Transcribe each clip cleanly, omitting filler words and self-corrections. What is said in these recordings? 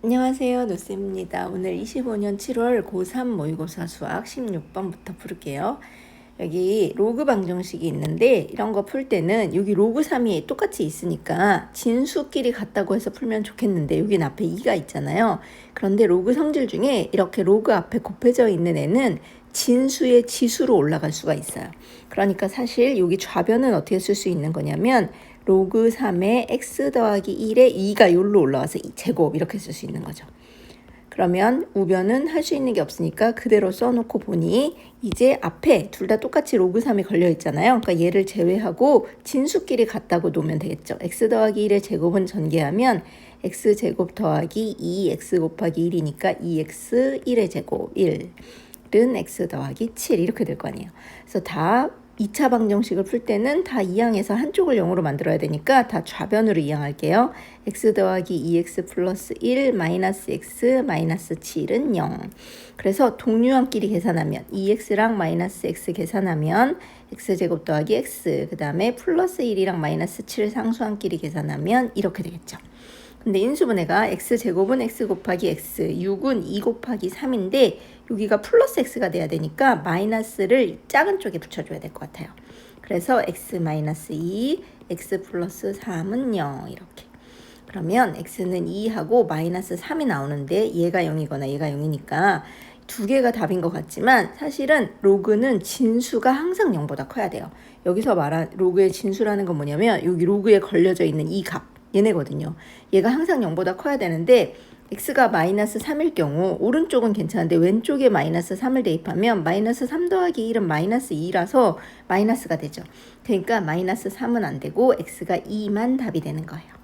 안녕하세요. 노쌤입니다. 오늘 25년 7월 고3 모의고사 수학 16번부터 풀게요. 여기 로그 방정식이 있는데 이런 거 풀 때는 여기 로그 3이 똑같이 있으니까 진수끼리 같다고 해서 풀면 좋겠는데 여긴 앞에 2가 있잖아요. 그런데 로그 성질 중에 이렇게 로그 앞에 곱해져 있는 애는 진수의 지수로 올라갈 수가 있어요. 그러니까 사실 여기 좌변은 어떻게 쓸 수 있는 거냐면 로그 3에 x 더하기 1에 2가 여기로 올라와서 제곱 이렇게 쓸 수 있는 거죠. 그러면 우변은 할 수 있는 게 없으니까 그대로 써놓고 보니 이제 앞에 둘 다 똑같이 로그 3이 걸려 있잖아요. 그러니까 얘를 제외하고 진수끼리 같다고 놓으면 되겠죠. x 더하기 1의 제곱은 전개하면 x제곱 더하기 2x 곱하기 1이니까 2x 1의 제곱 1은 x 더하기 7 이렇게 될 거 아니에요. 그래서 다 2차 방정식을 풀 때는 다 이항에서 한쪽을 0으로 만들어야 되니까 다 좌변으로 이항할게요. x 더하기 2x 플러스 1 마이너스 x 마이너스 7은 0. 그래서 동류항끼리 계산하면 2x랑 마이너스 x 계산하면 x제곱 더하기 x 그 다음에 플러스 1이랑 마이너스 7 상수항끼리 계산하면 이렇게 되겠죠. 근데 인수분해가 x제곱은 x 곱하기 x, 6은 2 곱하기 3인데 여기가 플러스 x가 돼야 되니까 마이너스를 작은 쪽에 붙여줘야 될 것 같아요. 그래서 x 마이너스 2, x 플러스 3은 0 이렇게. 그러면 x는 2하고 마이너스 3이 나오는데 얘가 0이거나 얘가 0이니까 두 개가 답인 것 같지만 사실은 로그는 진수가 항상 0보다 커야 돼요. 여기서 말한 로그의 진수라는 건 뭐냐면 여기 로그에 걸려져 있는 이 값. 얘네거든요. 얘가 항상 0보다 커야 되는데 x가 마이너스 3일 경우 오른쪽은 괜찮은데 왼쪽에 마이너스 3을 대입하면 마이너스 3 더하기 1은 마이너스 2라서 마이너스가 되죠. 그러니까 마이너스 3은 안 되고 x가 2만 답이 되는 거예요.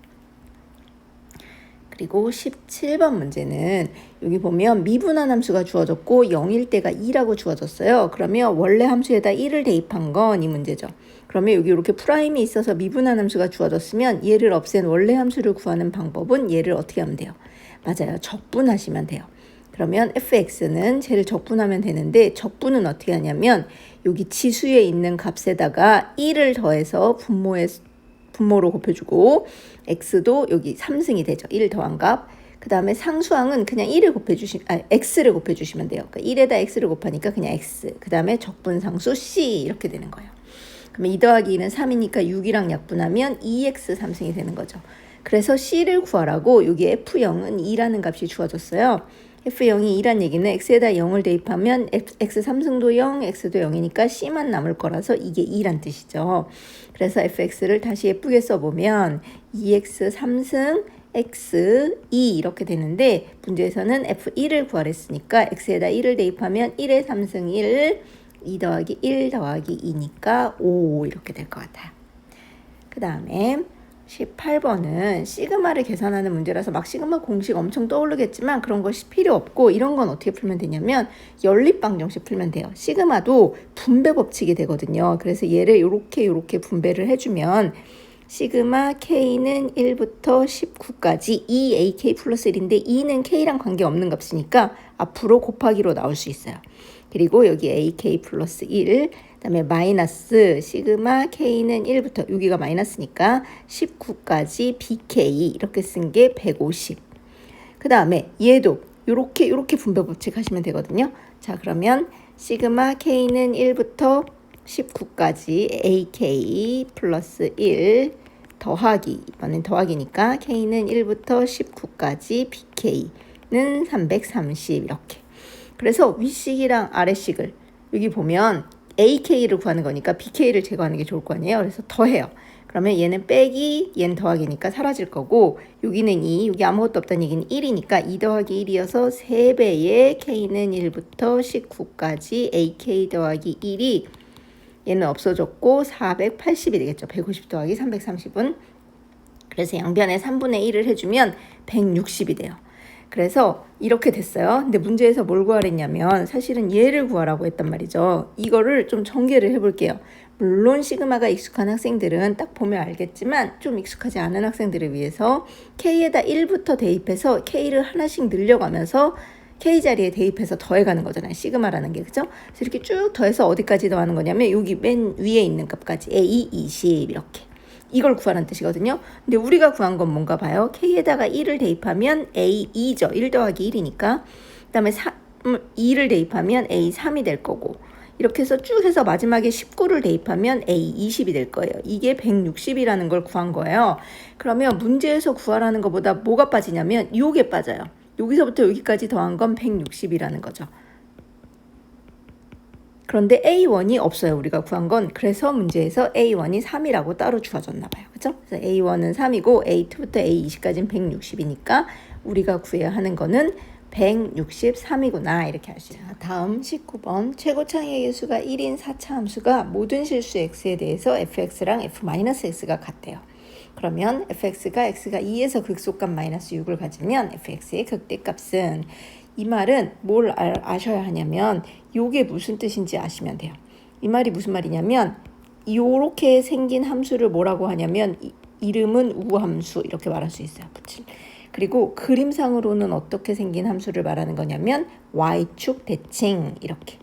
그리고 17번 문제는 여기 보면 미분한 함수가 주어졌고 0일 때가 2라고 주어졌어요. 그러면 원래 함수에다 1을 대입한 건 이 문제죠. 그러면 여기 이렇게 프라임이 있어서 미분한 함수가 주어졌으면 얘를 없앤 원래 함수를 구하는 방법은 얘를 어떻게 하면 돼요? 맞아요. 적분하시면 돼요. 그러면 fx는 쟤를 적분하면 되는데 적분은 어떻게 하냐면 여기 지수에 있는 값에다가 1을 더해서 분모로 곱해주고 x도 여기 3승이 되죠. 1 더한 값. 그 다음에 상수항은 그냥 1을 x를 곱해주시면 돼요. 그러니까 1에다 x를 곱하니까 그냥 x. 그 다음에 적분상수 c 이렇게 되는 거예요. 그러면 2 더하기 2는 3이니까 6이랑 약분하면 2x 3승이 되는 거죠. 그래서 c를 구하라고 여기 f0은 2라는 값이 주어졌어요. f0이 2란 얘기는 x에다 0을 대입하면 x 3승도 0, x도 0이니까 c만 남을 거라서 이게 2란 뜻이죠. 그래서 fx를 다시 예쁘게 써보면 2x 3승 x 2 이렇게 되는데 문제에서는 f1을 구하랬으니까 x에다 1을 대입하면 1에 3승 1, 2 더하기 1 더하기 2니까 5 이렇게 될 것 같아요. 그 다음에 18번은 시그마를 계산하는 문제라서 막 시그마 공식 엄청 떠오르겠지만 그런 거 필요 없고 이런 건 어떻게 풀면 되냐면 연립방정식 풀면 돼요. 시그마도 분배 법칙이 되거든요. 그래서 얘를 이렇게 분배를 해주면 시그마 k는 1부터 19까지 2ak 플러스 1인데 2는 k랑 관계없는 값이니까 앞으로 곱하기로 나올 수 있어요. 그리고 여기 ak 플러스 1, 그 다음에 마이너스 시그마 k는 1부터 여기가 마이너스니까 19까지 bk 이렇게 쓴 게 150. 그 다음에 얘도 요렇게 분배 법칙 하시면 되거든요. 자 그러면 시그마 k는 1부터 19까지 ak 플러스 1 더하기 이번엔 더하기니까 k는 1부터 19까지 bk는 330 이렇게. 그래서 윗식이랑 아래식을 여기 보면 ak를 구하는 거니까 bk를 제거하는 게 좋을 거 아니에요. 그래서 더해요. 그러면 얘는 빼기, 얘는 더하기니까 사라질 거고 여기는 2, 여기 아무것도 없다는 얘기는 1이니까 2 더하기 1이어서 3배의 k는 1부터 19까지 ak 더하기 1이 얘는 없어졌고 480이 되겠죠. 150 더하기 330은. 그래서 양변에 3분의 1을 해주면 160이 돼요. 그래서 이렇게 됐어요. 근데 문제에서 뭘 구하랬냐면 사실은 얘를 구하라고 했단 말이죠. 이거를 좀 전개를 해볼게요. 물론 시그마가 익숙한 학생들은 딱 보면 알겠지만 좀 익숙하지 않은 학생들을 위해서 k에다 1부터 대입해서 k를 하나씩 늘려가면서 k 자리에 대입해서 더해가는 거잖아요. 시그마라는 게. 그죠? 그래서 이렇게 쭉 더해서 어디까지 더하는 거냐면 여기 맨 위에 있는 값까지 a 20 이렇게. 이걸 구하라는 뜻이거든요. 근데 우리가 구한 건 뭔가 봐요. K에다가 1을 대입하면 A2죠. 1 더하기 1이니까. 그 다음에 2를 대입하면 A3이 될 거고. 이렇게 해서 쭉 해서 마지막에 19를 대입하면 A20이 될 거예요. 이게 160이라는 걸 구한 거예요. 그러면 문제에서 구하라는 것보다 뭐가 빠지냐면 요게 빠져요. 여기서부터 여기까지 더한 건 160이라는 거죠. 그런데 A1이 없어요. 우리가 구한 건. 그래서 문제에서 A1이 3이라고 따로 주어졌나 봐요. 그렇죠? 그래서 A1은 3이고 A2부터 A20까지는 160이니까 우리가 구해야 하는 거는 163이구나 이렇게 할 수 있어요. 다음 19번 최고창의 개수가 1인 4차 함수가 모든 실수 x에 대해서 fx랑 f-x가 같대요. 그러면 fx가 x가 2에서 극소값 마이너스 6을 가지면 fx의 극대값은 이 말은 뭘 아셔야 하냐면 요게 무슨 뜻인지 아시면 돼요. 이 말이 무슨 말이냐면 요렇게 생긴 함수를 뭐라고 하냐면 이름은 우함수 이렇게 말할 수 있어요. 그리고 그림상으로는 어떻게 생긴 함수를 말하는 거냐면 y축 대칭 이렇게.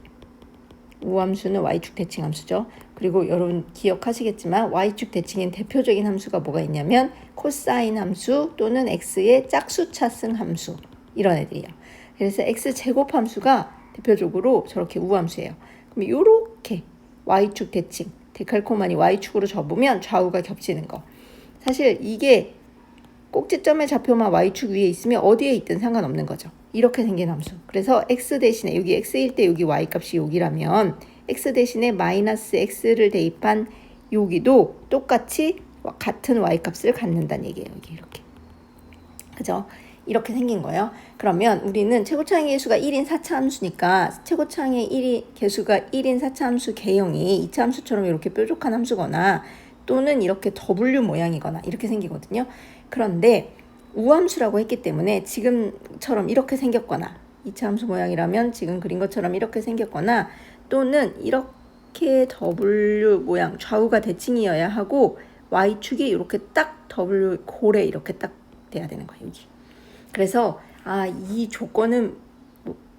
우함수는 y축 대칭 함수죠. 그리고 여러분 기억하시겠지만 y축 대칭인 대표적인 함수가 뭐가 있냐면 코사인 함수 또는 x의 짝수차승 함수 이런 애들이에요. 그래서 x제곱 함수가 대표적으로 저렇게 우함수예요. 그럼 요렇게 y축 대칭 데칼코마니 y축으로 접으면 좌우가 겹치는 거. 사실 이게 꼭지점의 좌표만 y축 위에 있으면 어디에 있든 상관없는 거죠. 이렇게 생긴 함수. 그래서 x 대신에 여기 x일 때 여기 y값이 여기라면 x 대신에 마이너스 x를 대입한 여기도 똑같이 같은 y값을 갖는다는 얘기예요. 여기 이렇게. 그죠? 이렇게 생긴 거예요. 그러면 우리는 최고창의 개수가 1인 4차 함수니까 최고창의 개수가 1인 4차 함수 개형이 2차 함수처럼 이렇게 뾰족한 함수거나 또는 이렇게 W 모양이거나 이렇게 생기거든요. 그런데 우함수라고 했기 때문에 지금처럼 이렇게 생겼거나 2차 함수 모양이라면 지금 그린 것처럼 이렇게 생겼거나 또는 이렇게 W 모양 좌우가 대칭이어야 하고 Y축이 이렇게 딱 W 골에 이렇게 딱 돼야 되는 거예요. 여기. 그래서 이 조건은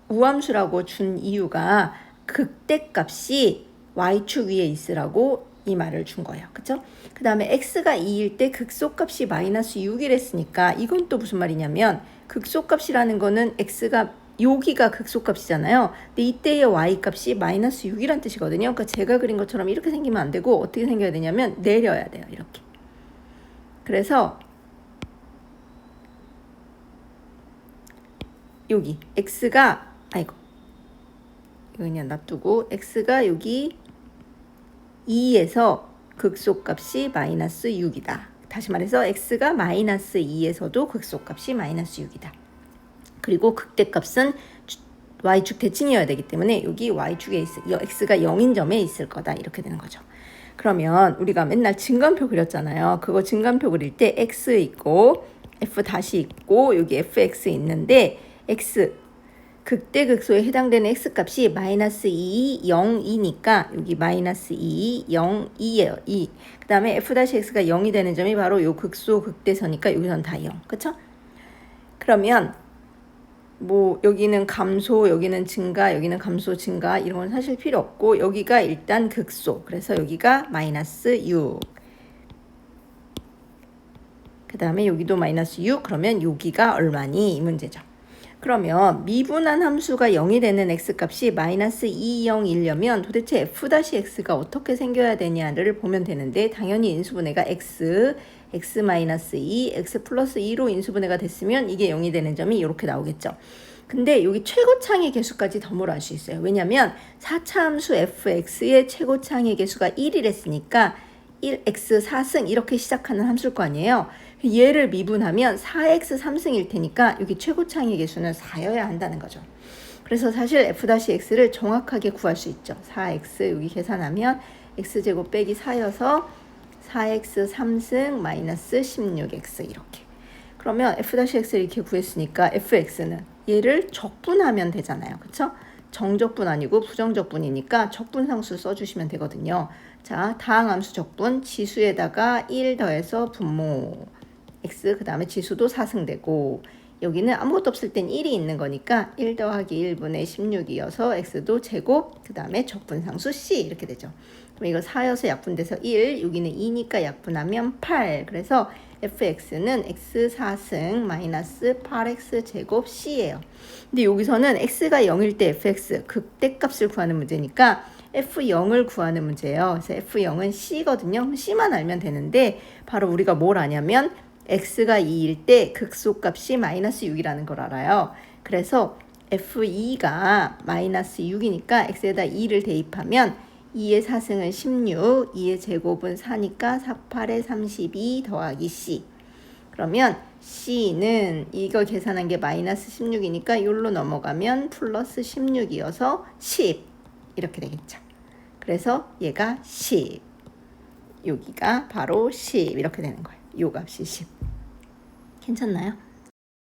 우함수라고 준 이유가 극대값이 Y축 위에 있으라고 이 말을 준 거예요. 그쵸? 그 다음에 x가 2일 때 극소값이 마이너스 6이랬으니까 이건 또 무슨 말이냐면 극소값이라는 거는 x가 여기가 극소값이잖아요. 근데 이때의 y값이 마이너스 6이란 뜻이거든요. 그러니까 제가 그린 것처럼 이렇게 생기면 안 되고 어떻게 생겨야 되냐면 내려야 돼요. 이렇게. 그래서 여기 x가 이거 그냥 놔두고 x가 여기 2에서 극소값이 마이너스 6이다. 다시 말해서 x가 마이너스 2에서도 극소값이 마이너스 6이다. 그리고 극대값은 y축 대칭이어야 되기 때문에 여기 y축에 x가 0인 점에 있을 거다. 이렇게 되는 거죠. 그러면 우리가 맨날 증간표 그렸잖아요. 그거 증간표 그릴 때 x 있고 f 다시 있고 여기 fx 있는데 x 극대극소에 해당되는 x값이 마이너스 2, 0, 2니까 여기 마이너스 2, 0, 2예요. 2. 그 다음에 f-x가 0이 되는 점이 바로 요 극소 극대서니까 여기선 다 0. 그쵸? 그러면 뭐 여기는 감소, 여기는 증가, 여기는 감소, 증가 이런 건 사실 필요 없고 여기가 일단 극소. 그래서 여기가 마이너스 6. 그 다음에 여기도 마이너스 6. 그러면 여기가 얼마니? 이 문제죠. 그러면 미분한 함수가 0이 되는 x값이 마이너스 2, 0이려면 도대체 f-x가 어떻게 생겨야 되냐를 보면 되는데 당연히 인수분해가 x 마이너스 2, x 플러스 2로 인수분해가 됐으면 이게 0이 되는 점이 이렇게 나오겠죠. 근데 여기 최고창의 개수까지 덤으로 할 수 있어요. 왜냐면 4차 함수 fx의 최고창의 개수가 1이랬으니까 1x 4승 이렇게 시작하는 함수일 거 아니에요. 얘를 미분하면 4x 3승일 테니까 여기 최고창의 개수는 4여야 한다는 거죠. 그래서 사실 f-x를 정확하게 구할 수 있죠. 4x 여기 계산하면 x제곱 빼기 4여서 4x 3승 마이너스 16x 이렇게. 그러면 f-x를 이렇게 구했으니까 fx는 얘를 적분하면 되잖아요. 그쵸? 정적분 아니고 부정적분이니까 적분상수 써주시면 되거든요. 자, 다항함수 적분 지수에다가 1 더해서 분모 x 그 다음에 지수도 4승되고 여기는 아무것도 없을 땐 1이 있는 거니까 1 더하기 1분의 16이어서 x도 제곱 그 다음에 적분상수 c 이렇게 되죠. 그럼 이거 4여서 약분돼서 1, 여기는 2니까 약분하면 8. 그래서 fx는 x 4승 마이너스 8x 제곱 c예요. 근데 여기서는 x가 0일 때 fx 극대값을 구하는 문제니까 f0을 구하는 문제예요. 그래서 f0은 c거든요. c만 알면 되는데 바로 우리가 뭘 아냐면 x가 2일 때 극소값이 마이너스 6이라는 걸 알아요. 그래서 f2가 마이너스 6이니까 x에다 2를 대입하면 2의 4승은 16, 2의 제곱은 4니까 4, 8에 32 더하기 c. 그러면 c는 이거 계산한 게 마이너스 16이니까 여기로 넘어가면 플러스 16이어서 10 이렇게 되겠죠. 그래서 얘가 10. 여기가 바로 10 이렇게 되는 거예요. 요 값이 10. 괜찮나요?